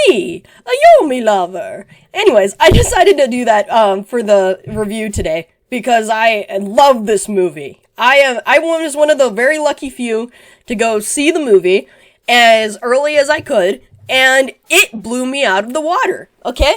me, a Yomi lover. Anyways, I decided to do that for the review today because I love this movie. I was one of the very lucky few to go see the movie as early as I could, and it blew me out of the water, okay?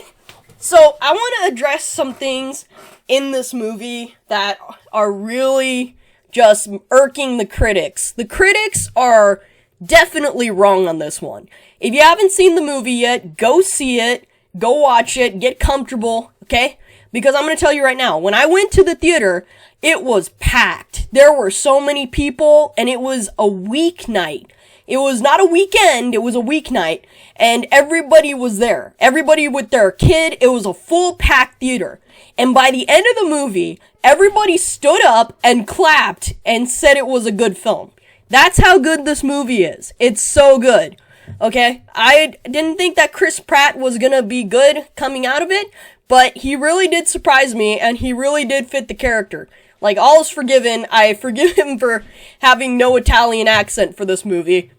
So, I want to address some things in this movie that are really just irking the critics. The critics are definitely wrong on this one. If you haven't seen the movie yet, go see it, go watch it, get comfortable, okay? Because I'm going to tell you right now, when I went to the theater, it was packed. There were so many people, and it was a weeknight. It was not a weekend, it was a weeknight, and everybody was there. Everybody with their kid, it was a full packed theater. And by the end of the movie, everybody stood up and clapped and said it was a good film. That's how good this movie is. It's so good. Okay? I didn't think that Chris Pratt was gonna be good coming out of it, but he really did surprise me, and he really did fit the character. Like, all is forgiven. I forgive him for having no Italian accent for this movie,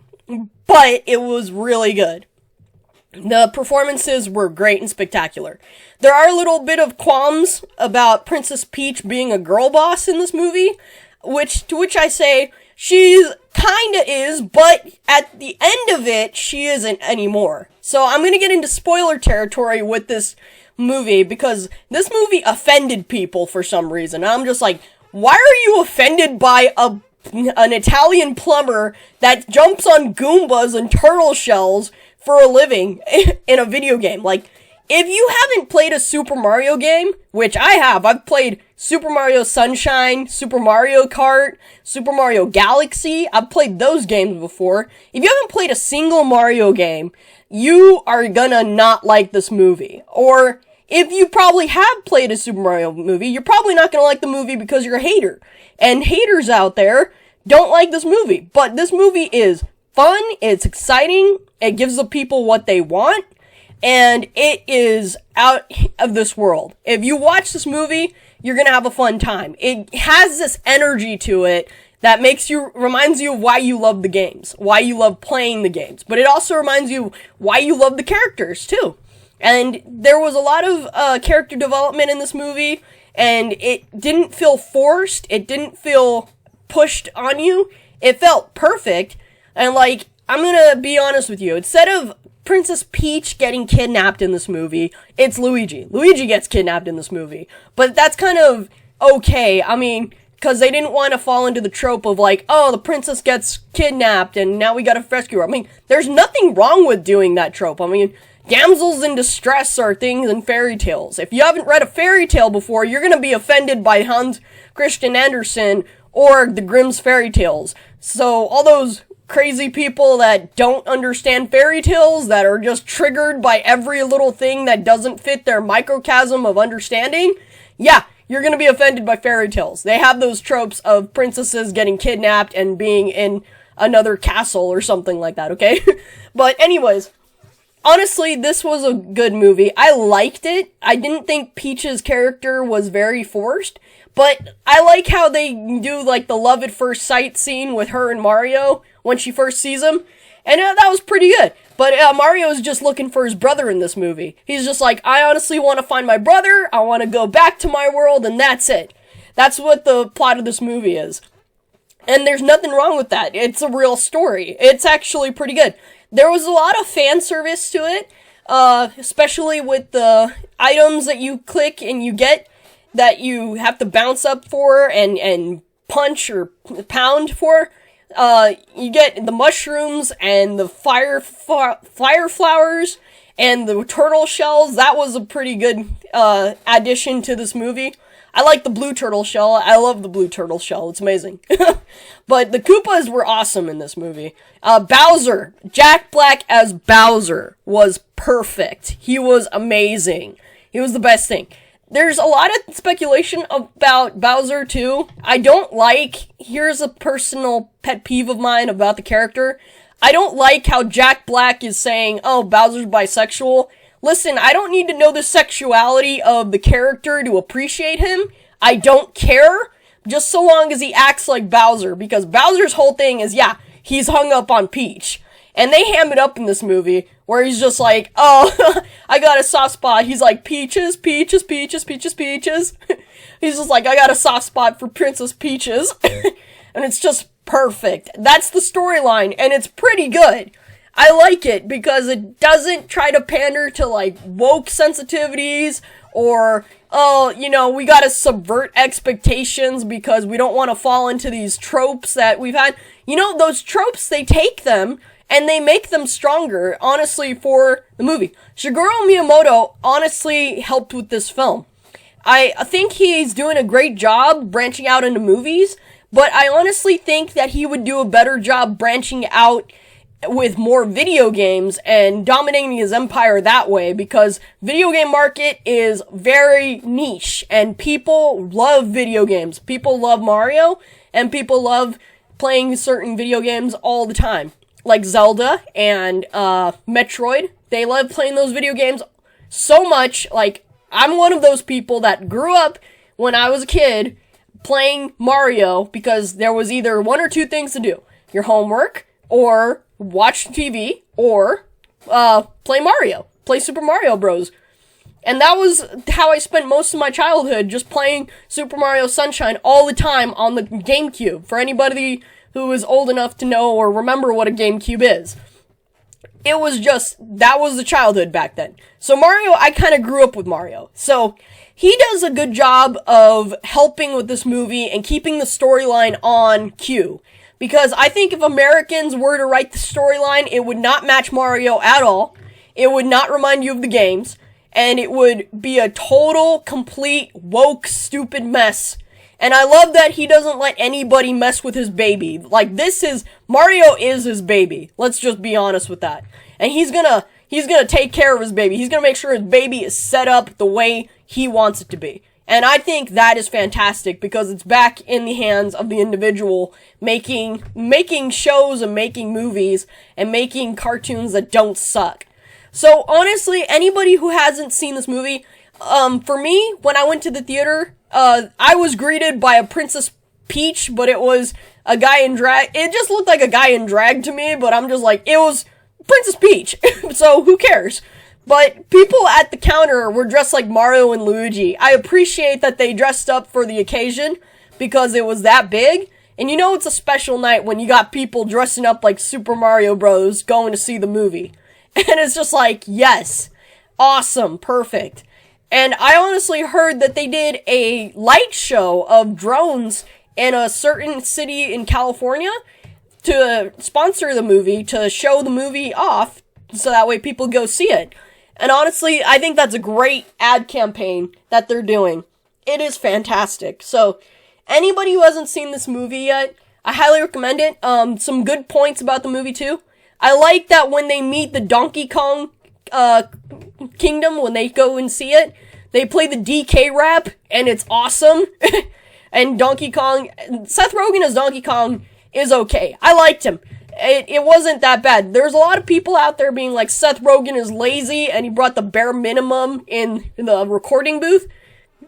but it was really good. The performances were great and spectacular. There are a little bit of qualms about Princess Peach being a girl boss in this movie, to which I say, she kinda is, but at the end of it, she isn't anymore. So I'm gonna get into spoiler territory with this movie, because this movie offended people for some reason. I'm just like, why are you offended by an Italian plumber that jumps on Goombas and turtle shells for a living in a video game? Like, if you haven't played a Super Mario game, which I have, I've played Super Mario Sunshine, Super Mario Kart, Super Mario Galaxy, I've played those games before. If you haven't played a single Mario game, you are gonna not like this movie. Or, if you probably have played a Super Mario movie, you're probably not gonna like the movie because you're a hater. And haters out there don't like this movie. But this movie is fun, it's exciting, it gives the people what they want, and it is out of this world. If you watch this movie, you're gonna have a fun time. It has this energy to it that reminds you of why you love the games, why you love playing the games. But it also reminds you why you love the characters, too. And there was a lot of character development in this movie, and it didn't feel forced, it didn't feel pushed on you, it felt perfect. And like, I'm gonna be honest with you, instead of Princess Peach getting kidnapped in this movie, it's Luigi. Luigi gets kidnapped in this movie. But that's kind of okay, I mean, because they didn't want to fall into the trope of like, oh, the princess gets kidnapped and now we gotta rescue her. I mean, there's nothing wrong with doing that trope. I mean, damsels in distress are things in fairy tales. If you haven't read a fairy tale before, you're gonna be offended by Hans Christian Andersen or the Grimm's fairy tales. So, all those crazy people that don't understand fairy tales, that are just triggered by every little thing that doesn't fit their microcosm of understanding, yeah, you're gonna be offended by fairy tales. They have those tropes of princesses getting kidnapped and being in another castle or something like that, okay? But anyways, honestly, this was a good movie. I liked it. I didn't think Peach's character was very forced, but I like how they do, like, the love at first sight scene with her and Mario when she first sees him, and that was pretty good. But Mario is just looking for his brother in this movie. He's just like, I honestly want to find my brother, I want to go back to my world, and that's it. That's what the plot of this movie is. And there's nothing wrong with that. It's a real story. It's actually pretty good. There was a lot of fan service to it, especially with the items that you click and you get that you have to bounce up for and punch or pound for. You get the mushrooms and the fire flowers and the turtle shells. That was a pretty good addition to this movie. I like the blue turtle shell. I love the blue turtle shell. It's amazing. But the Koopas were awesome in this movie. Bowser, Jack Black as Bowser was perfect. He was amazing. He was the best thing. There's a lot of speculation about Bowser too. Here's a personal pet peeve of mine about the character. I don't like how Jack Black is saying, oh, Bowser's bisexual. Listen, I don't need to know the sexuality of the character to appreciate him. I don't care, just so long as he acts like Bowser, because Bowser's whole thing is, yeah, he's hung up on Peach. And they ham it up in this movie, where he's just like, oh, I got a soft spot. He's like, peaches, peaches, peaches, peaches, peaches. He's just like, I got a soft spot for Princess Peaches. And it's just perfect. That's the storyline, and it's pretty good. I like it because it doesn't try to pander to, like, woke sensitivities or, oh, you know, we gotta subvert expectations because we don't want to fall into these tropes that we've had. You know, those tropes, they take them and they make them stronger, honestly, for the movie. Shigeru Miyamoto honestly helped with this film. I think he's doing a great job branching out into movies, but I honestly think that he would do a better job branching out with more video games and dominating his empire that way, because video game market is very niche and people love video games. People love Mario and people love playing certain video games all the time, like Zelda and Metroid. They love playing those video games so much. Like, I'm one of those people that grew up when I was a kid playing Mario because there was either one or two things to do: your homework, or watch TV, or play Mario, play Super Mario Bros. And that was how I spent most of my childhood, just playing Super Mario Sunshine all the time on the GameCube, for anybody who is old enough to know or remember what a GameCube is. It was just, that was the childhood back then. So Mario, I kind of grew up with Mario. So he does a good job of helping with this movie and keeping the storyline on cue. Because I think if Americans were to write the storyline, it would not match Mario at all. It would not remind you of the games. And it would be a total, complete, woke, stupid mess. And I love that he doesn't let anybody mess with his baby. Like, Mario is his baby. Let's just be honest with that. And he's gonna take care of his baby. He's gonna make sure his baby is set up the way he wants it to be. And I think that is fantastic because it's back in the hands of the individual making shows and making movies and making cartoons that don't suck. So honestly, anybody who hasn't seen this movie, for me, when I went to the theater, I was greeted by a Princess Peach, but it was a guy in drag. It just looked like a guy in drag to me, but I'm just like, it was Princess Peach. So who cares? But people at the counter were dressed like Mario and Luigi. I appreciate that they dressed up for the occasion because it was that big. And you know it's a special night when you got people dressing up like Super Mario Bros. Going to see the movie. And it's just like, yes, awesome, perfect. And I honestly heard that they did a light show of drones in a certain city in California to sponsor the movie, to show the movie off, so that way people go see it. And honestly, I think that's a great ad campaign that they're doing. It is fantastic. So, anybody who hasn't seen this movie yet, I highly recommend it. Some good points about the movie too. I like that when they meet the Donkey Kong kingdom, when they go and see it, they play the DK rap, and it's awesome. And Donkey Kong, Seth Rogen as Donkey Kong is okay. I liked him. It wasn't that bad. There's a lot of people out there being like, Seth Rogen is lazy and he brought the bare minimum in the recording booth.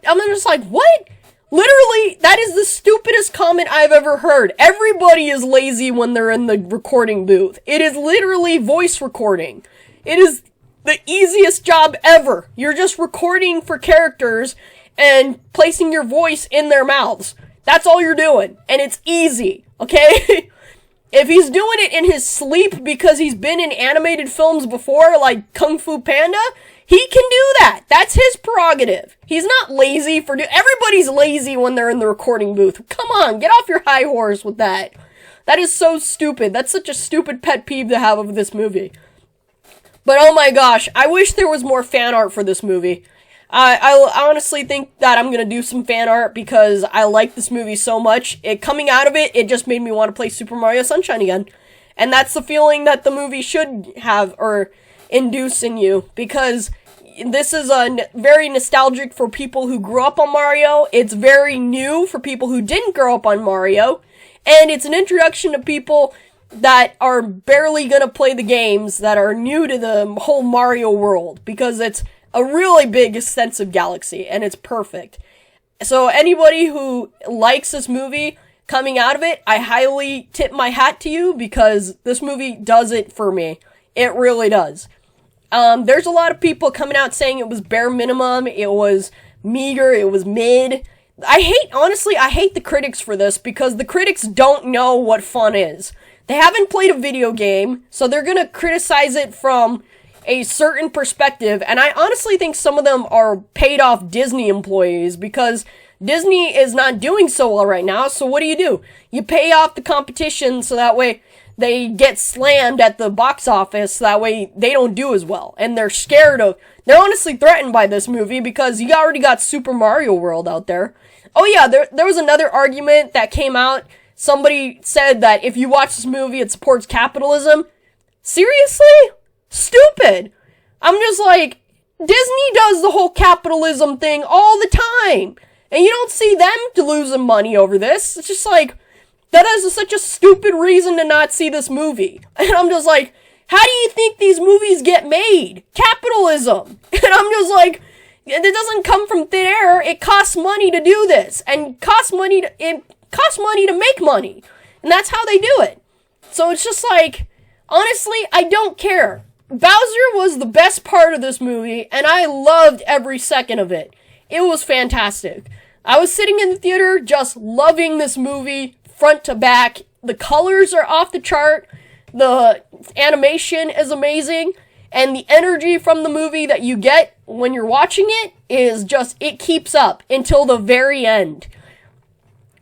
I'm just like, what? Literally, that is the stupidest comment I've ever heard. Everybody is lazy when they're in the recording booth. It is literally voice recording. It is the easiest job ever. You're just recording for characters and placing your voice in their mouths. That's all you're doing. And it's easy, okay? If he's doing it in his sleep because he's been in animated films before, like Kung Fu Panda, he can do that. That's his prerogative. He's not lazy everybody's lazy when they're in the recording booth. Come on, get off your high horse with that. That is so stupid. That's such a stupid pet peeve to have of this movie. But oh my gosh, I wish there was more fan art for this movie. I honestly think that I'm gonna do some fan art because I like this movie so much. Coming out of it, it just made me want to play Super Mario Sunshine again. And that's the feeling that the movie should have, or induce in you, because this is very nostalgic for people who grew up on Mario. It's very new for people who didn't grow up on Mario. And it's an introduction to people that are barely gonna play the games, that are new to the whole Mario world, because it's a really big, extensive galaxy, and it's perfect. So anybody who likes this movie, coming out of it, I highly tip my hat to you, because this movie does it for me. It really does. There's a lot of people coming out saying it was bare minimum, it was meager, it was mid. Honestly, I hate the critics for this, because the critics don't know what fun is. They haven't played a video game, so they're gonna criticize it from a certain perspective, and I honestly think some of them are paid off Disney employees, because Disney is not doing so well right now, so what do? You pay off the competition so that way they get slammed at the box office, so that way they don't do as well. And they're honestly threatened by this movie, because you already got Super Mario World out there. Oh yeah, there was another argument that came out. Somebody said that if you watch this movie, it supports capitalism. Seriously? Stupid. I'm just like, Disney does the whole capitalism thing all the time. And you don't see them losing money over this. It's just like, that is such a stupid reason to not see this movie. And I'm just like, how do you think these movies get made? Capitalism. And I'm just like, it doesn't come from thin air. It costs money to do this. And it costs money to make money. And that's how they do it. So it's just like, honestly, I don't care. Bowser was the best part of this movie, and I loved every second of it. It was fantastic. I was sitting in the theater just loving this movie front to back. The colors are off the chart. The animation is amazing. And the energy from the movie that you get when you're watching it is just, it keeps up until the very end.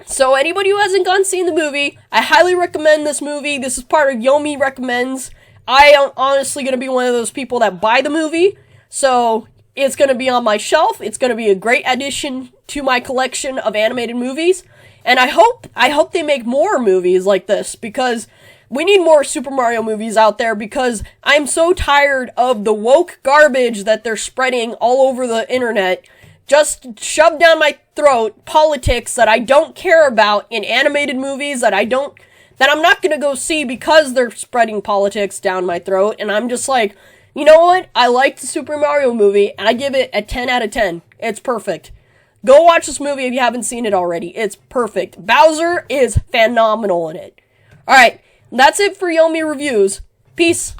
So anybody who hasn't gone seen the movie, I highly recommend this movie. This is part of Yomi Recommends. I am honestly going to be one of those people that buy the movie. So it's going to be on my shelf. It's going to be a great addition to my collection of animated movies. And I hope they make more movies like this, because we need more Super Mario movies out there, because I'm so tired of the woke garbage that they're spreading all over the internet. Just shoved down my throat politics that I don't care about in animated movies that I'm not gonna go see, because they're spreading politics down my throat. And I'm just like, you know what? I like the Super Mario movie, and I give it a 10 out of 10. It's perfect. Go watch this movie if you haven't seen it already. It's perfect. Bowser is phenomenal in it. Alright, that's it for Yomi Reviews. Peace.